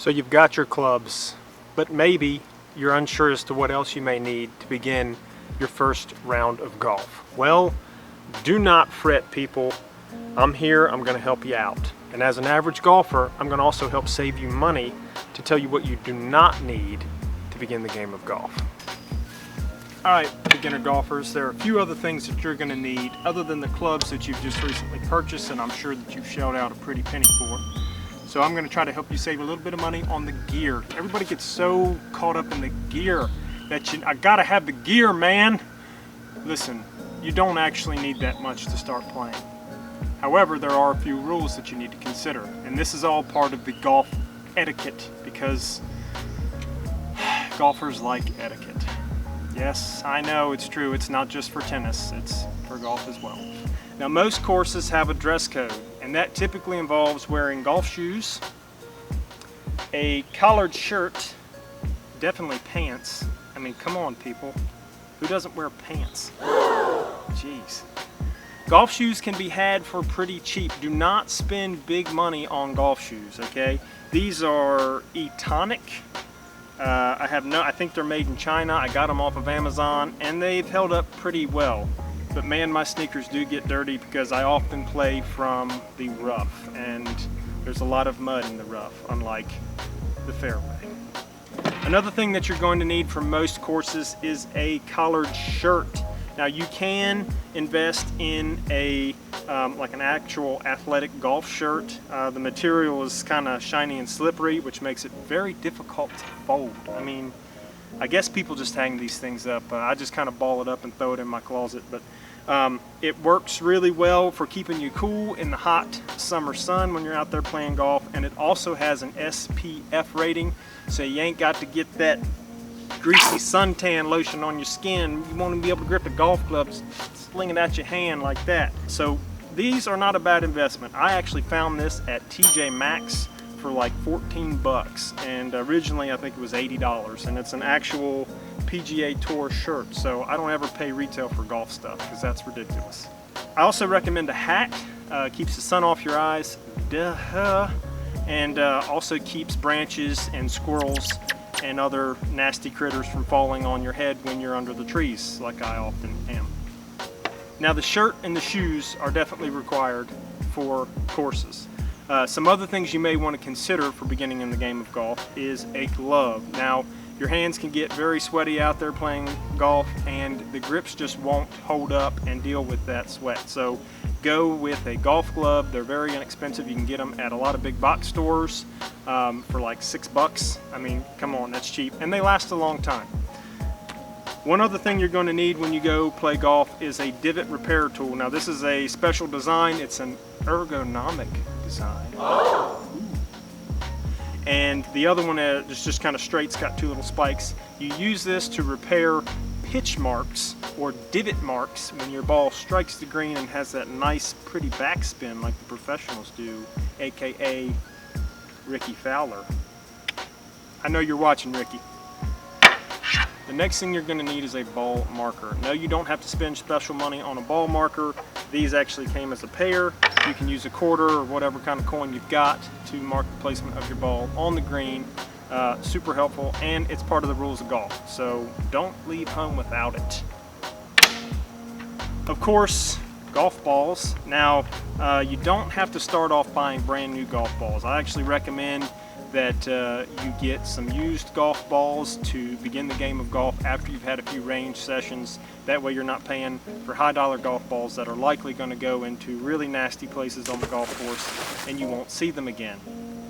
So you've got your clubs, but maybe you're unsure as to what else you may need to begin your first round of golf. Well, do not fret, people. I'm here, I'm going to help you out. And as an average golfer, I'm going to also help save you money to tell you what you do not need to begin the game of golf. Alright, beginner golfers, there are a few other things that you're going to need other than the clubs that you've just recently purchased, and I'm sure that you've shelled out a pretty penny for. So I'm going to try to help you save a little bit of money on the gear. Everybody gets so caught up in the gear that I gotta have the gear, man. Listen, you don't actually need that much to start playing. However, there are a few rules that you need to consider, and this is all part of the golf etiquette, because golfers like etiquette. Yes, I know, it's true, it's not just for tennis, it's for golf as well. Now, most courses have a dress code, and that typically involves wearing golf shoes, a collared shirt, definitely pants. I mean, come on, people. Who doesn't wear pants? Jeez. Golf shoes can be had for pretty cheap. Do not spend big money on golf shoes, okay? These are Etonic. I think they're made in China. I got them off of Amazon, and they've held up pretty well. But man, my sneakers do get dirty because I often play from the rough, and there's a lot of mud in the rough, unlike the fairway. Another thing that you're going to need for most courses is a collared shirt. Now, you can invest in a like an actual athletic golf shirt. The material is kind of shiny and slippery, which makes it very difficult to fold. I mean, I guess people just hang these things up. I just kind of ball it up and throw it in my closet, but it works really well for keeping you cool in the hot summer sun when you're out there playing golf, and it also has an SPF rating, so you ain't got to get that greasy suntan lotion on your skin. You won't even be able to grip a golf club, sling it at your hand like that. So these are not a bad investment. I actually found this at TJ Maxx for like 14 bucks, and originally I think it was $80, and it's an actual PGA Tour shirt, so I don't ever pay retail for golf stuff because that's ridiculous. I also recommend a hat. Keeps the sun off your eyes, and also keeps branches and squirrels and other nasty critters from falling on your head when you're under the trees, like I often am. Now, the shirt and the shoes are definitely required for courses. Some other things you may want to consider for beginning in the game of golf is a glove. Now, your hands can get very sweaty out there playing golf, and the grips just won't hold up and deal with that sweat. So go with a golf glove. They're very inexpensive. You can get them at a lot of big box stores for like $6. I mean, come on, that's cheap, and they last a long time. One other thing you're going to need when you go play golf is a divot repair tool. Now, this is a special design. It's an ergonomic design. And the other one is just kind of straight. It's got two little spikes. You use this to repair pitch marks or divot marks when your ball strikes the green and has that nice pretty backspin like the professionals do, aka Ricky Fowler. I know you're watching, Ricky. The next thing you're going to need is a ball marker. No, you don't have to spend special money on a ball marker. These actually came as a pair. You can use a quarter or whatever kind of coin you've got to mark the placement of your ball on the green. Super helpful, and it's part of the rules of golf, so don't leave home without it. Of course, golf balls. Now, you don't have to start off buying brand new golf balls. I actually recommend that you get some used golf balls to begin the game of golf after you've had a few range sessions. That way you're not paying for high-dollar golf balls that are likely going to go into really nasty places on the golf course, and you won't see them again.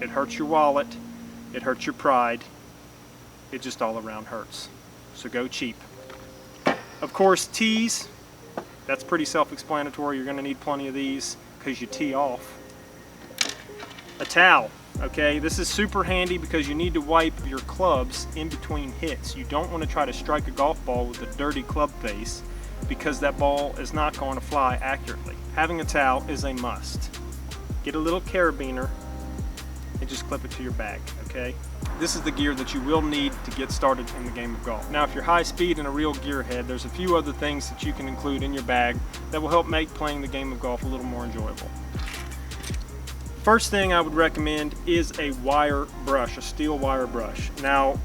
It hurts your wallet, it hurts your pride, it just all around hurts. So go cheap. Of course, tees, that's pretty self-explanatory. You're going to need plenty of these because you tee off. A towel. Okay, this is super handy because you need to wipe your clubs in between hits. You don't want to try to strike a golf ball with a dirty club face because that ball is not going to fly accurately. Having a towel is a must. Get a little carabiner and just clip it to your bag, okay? This is the gear that you will need to get started in the game of golf. Now, if you're high speed and a real gearhead, there's a few other things that you can include in your bag that will help make playing the game of golf a little more enjoyable. First thing I would recommend is a wire brush, a steel wire brush. Now,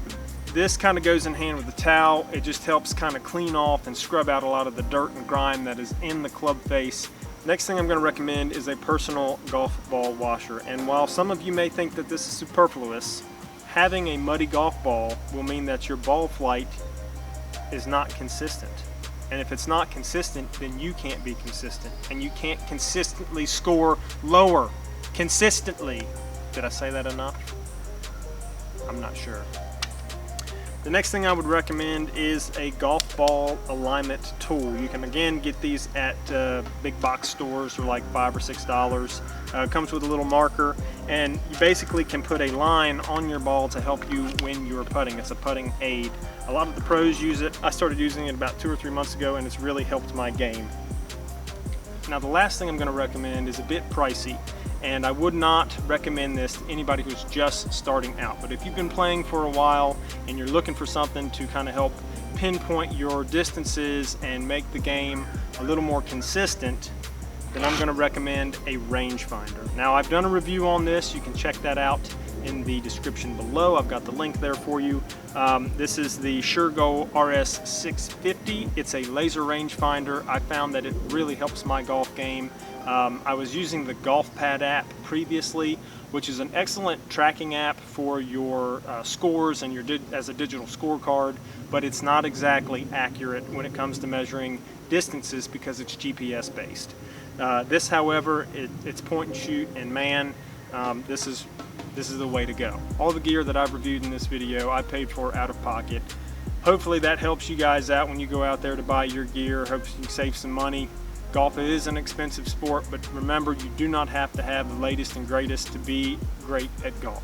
this kind of goes in hand with the towel. It just helps kind of clean off and scrub out a lot of the dirt and grime that is in the club face. Next thing I'm going to recommend is a personal golf ball washer. And while some of you may think that this is superfluous, having a muddy golf ball will mean that your ball flight is not consistent. And if it's not consistent, then you can't be consistent. And you can't consistently score lower. Consistently. Did I say that enough? I'm not sure. The next thing I would recommend is a golf ball alignment tool. You can again get these at big box stores for like $5 or $6. It comes with a little marker, and you basically can put a line on your ball to help you when you're putting. It's a putting aid. A lot of the pros use it. I started using it about 2 or 3 months ago, and it's really helped my game. Now the last thing I'm going to recommend is a bit pricey, and I would not recommend this to anybody who's just starting out. But if you've been playing for a while and you're looking for something to kind of help pinpoint your distances and make the game a little more consistent, then I'm going to recommend a rangefinder. Now I've done a review on this. You can check that out in the description below. I've got the link there for you. This is the Surgoal RS650. It's a laser rangefinder. I found that it really helps my golf game. I was using the Golf Pad app previously, which is an excellent tracking app for your scores and your as a digital scorecard, but it's not exactly accurate when it comes to measuring distances because it's GPS based. This, however, it's point and shoot, and man, this is the way to go. All the gear that I've reviewed in this video, I paid for out of pocket. Hopefully that helps you guys out when you go out there to buy your gear. Hope you can save some money. Golf is an expensive sport, but remember, you do not have to have the latest and greatest to be great at golf.